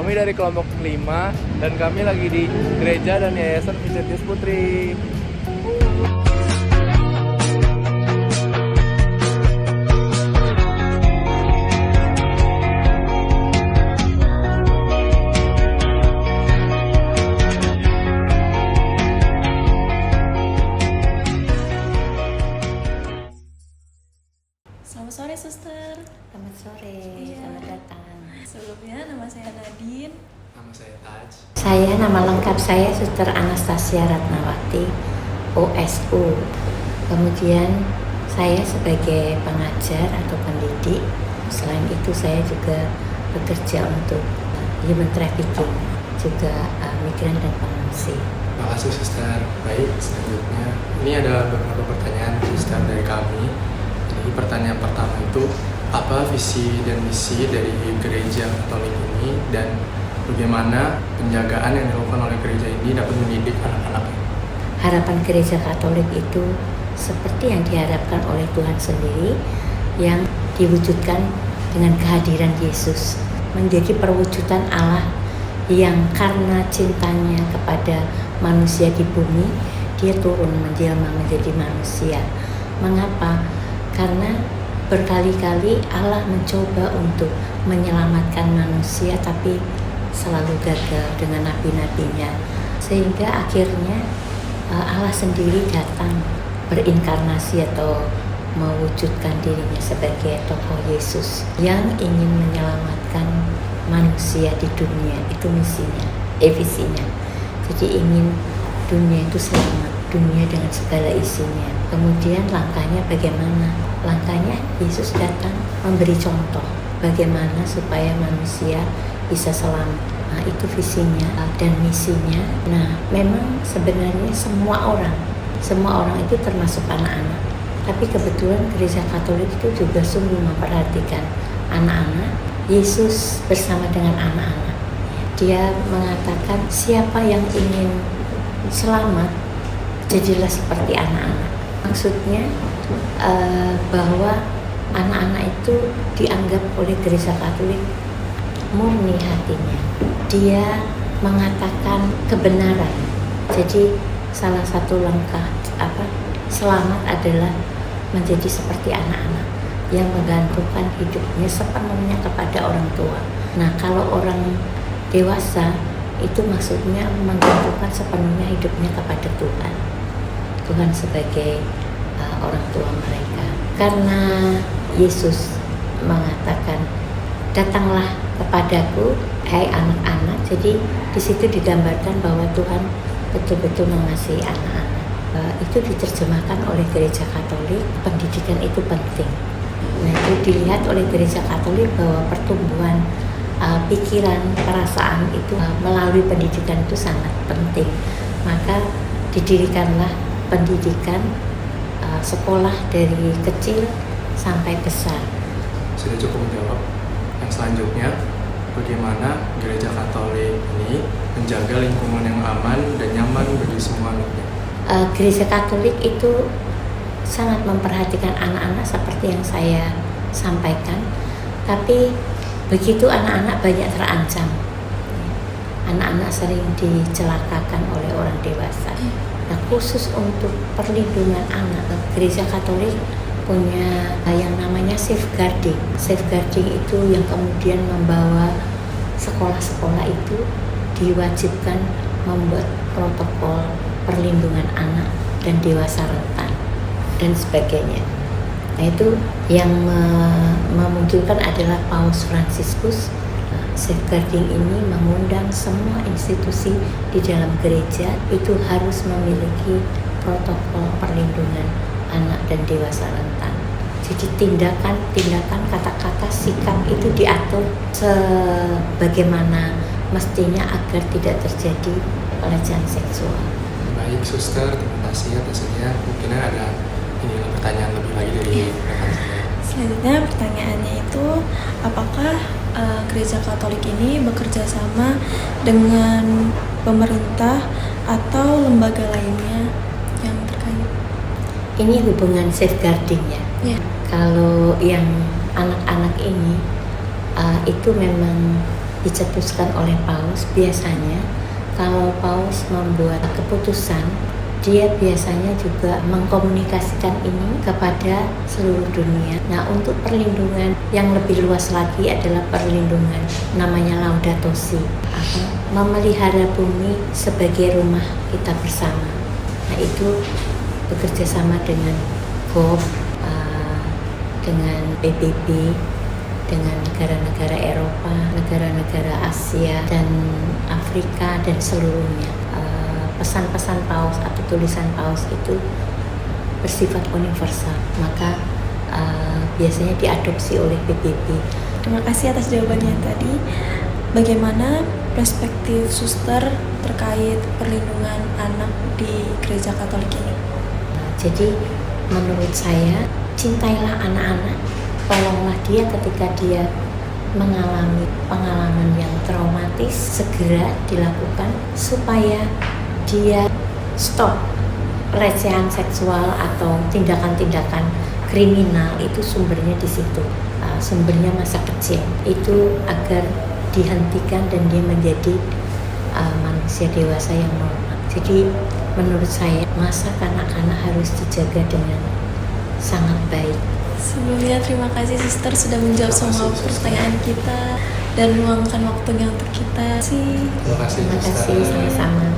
Kami dari kelompok 5 dan kami lagi di gereja dan yayasan Vincentius Putri. Selamat sore, Suster. Selamat sore, Iya. selamat datang. Sebelumnya nama saya Nadine. Nama saya Taj. Saya nama lengkap saya Suster Anastasia Ratnawati, OSU. Kemudian saya sebagai pengajar atau pendidik. Selain itu saya juga bekerja untuk human trafficking, juga migran dan pengungsi. Terima kasih Suster. Baik, selanjutnya ini ada beberapa pertanyaan Suster dari kami. Jadi pertanyaan pertama itu, apa visi dan misi dari gereja Katolik ini dan bagaimana penjagaan yang dilakukan oleh gereja ini dapat mendidik anak-anak? Harapan gereja Katolik itu seperti yang diharapkan oleh Tuhan sendiri, yang diwujudkan dengan kehadiran Yesus, menjadi perwujudan Allah yang karena cintanya kepada manusia di bumi, dia turun menjelma menjadi manusia. Mengapa? Karena berkali-kali Allah mencoba untuk menyelamatkan manusia, tapi selalu gagal dengan nabi-nabinya. Sehingga akhirnya Allah sendiri datang berinkarnasi atau mewujudkan dirinya sebagai tokoh Yesus yang ingin menyelamatkan manusia di dunia. Itu misinya, visinya. Jadi ingin dunia itu selamat, dunia dengan segala isinya. Kemudian langkahnya bagaimana? Langkahnya Yesus datang memberi contoh bagaimana supaya manusia bisa selamat. Nah, itu visinya dan misinya. Nah, memang sebenarnya semua orang itu termasuk anak-anak. Tapi kebetulan gereja Katolik itu juga sungguh memperhatikan anak-anak. Yesus bersama dengan anak-anak. Dia mengatakan siapa yang ingin selamat, jadilah seperti anak-anak. Maksudnya bahwa anak-anak itu dianggap oleh gereja Katolik murni hatinya. Dia mengatakan kebenaran. Jadi salah satu langkah selamat adalah menjadi seperti anak-anak yang menggantungkan hidupnya sepenuhnya kepada orang tua. Nah, kalau orang dewasa itu maksudnya menggantungkan sepenuhnya hidupnya kepada Tuhan. Tuhan sebagai orang tua mereka. Karena Yesus mengatakan, datanglah kepadaku, hai anak-anak. Jadi di situ digambarkan bahwa Tuhan betul-betul mengasihi anak-anak. Itu diterjemahkan oleh gereja Katolik, pendidikan itu penting. Nah, itu dilihat oleh gereja Katolik bahwa pertumbuhan pikiran, perasaan itu melalui pendidikan itu sangat penting. Maka didirikanlah pendidikan sekolah dari kecil sampai besar. Sudah cukup menjawab. Yang selanjutnya, bagaimana gereja Katolik ini menjaga lingkungan yang aman dan nyaman bagi semua anaknya? Gereja Katolik itu sangat memperhatikan anak-anak seperti yang saya sampaikan, tapi begitu anak-anak banyak terancam. Anak-anak sering dicelakakan oleh orang dewasa. Nah, khusus untuk perlindungan anak, gereja Katolik punya yang namanya safeguarding. Safeguarding itu yang kemudian membawa sekolah-sekolah itu diwajibkan membuat protokol perlindungan anak dan dewasa rentan dan sebagainya. Nah, itu yang memungkinkan adalah Paus Fransiskus. Safeguarding ini mengundang semua institusi di dalam gereja itu harus memiliki protokol perlindungan anak dan dewasa rentan. Jadi tindakan, kata-kata, sikap itu diatur sebagaimana mestinya agar tidak terjadi pelecehan seksual. Baik, Suster, terima kasih atasnya. Mungkin ada pertanyaan lebih lagi dari rekan saya. Selanjutnya pertanyaannya itu, apakah gereja Katolik ini bekerja sama dengan pemerintah atau lembaga lainnya yang terkait? Ini hubungan safeguarding ya. Ya. Kalau yang anak-anak ini itu memang dicetuskan oleh Paus. Biasanya kalau Paus membuat keputusan, dia biasanya juga mengkomunikasikan ini kepada seluruh dunia. Nah, untuk perlindungan yang lebih luas lagi adalah perlindungan namanya Laudato Si, memelihara bumi sebagai rumah kita bersama. Nah, itu bekerja sama dengan GOV, dengan PBB, dengan negara-negara Eropa, negara-negara Asia dan Afrika dan seluruhnya. Pesan-pesan Paus atau tulisan Paus itu bersifat universal, maka biasanya diadopsi oleh PBB. Terima kasih atas jawabannya tadi. Bagaimana perspektif suster terkait perlindungan anak di Gereja Katolik ini? Jadi menurut saya, cintailah anak-anak, tolonglah dia ketika dia mengalami pengalaman yang traumatis, segera dilakukan supaya dia stop pelecehan seksual atau tindakan-tindakan kriminal. Itu sumbernya di situ, sumbernya masa kecil itu, agar dihentikan dan dia menjadi manusia dewasa yang normal. Jadi menurut saya masa kanak-kanak harus dijaga dengan sangat baik. Sebelumnya terima kasih Sister sudah menjawab semua pertanyaan kita dan meluangkan waktunya untuk kita. Terima kasih, Terima kasih, sama-sama.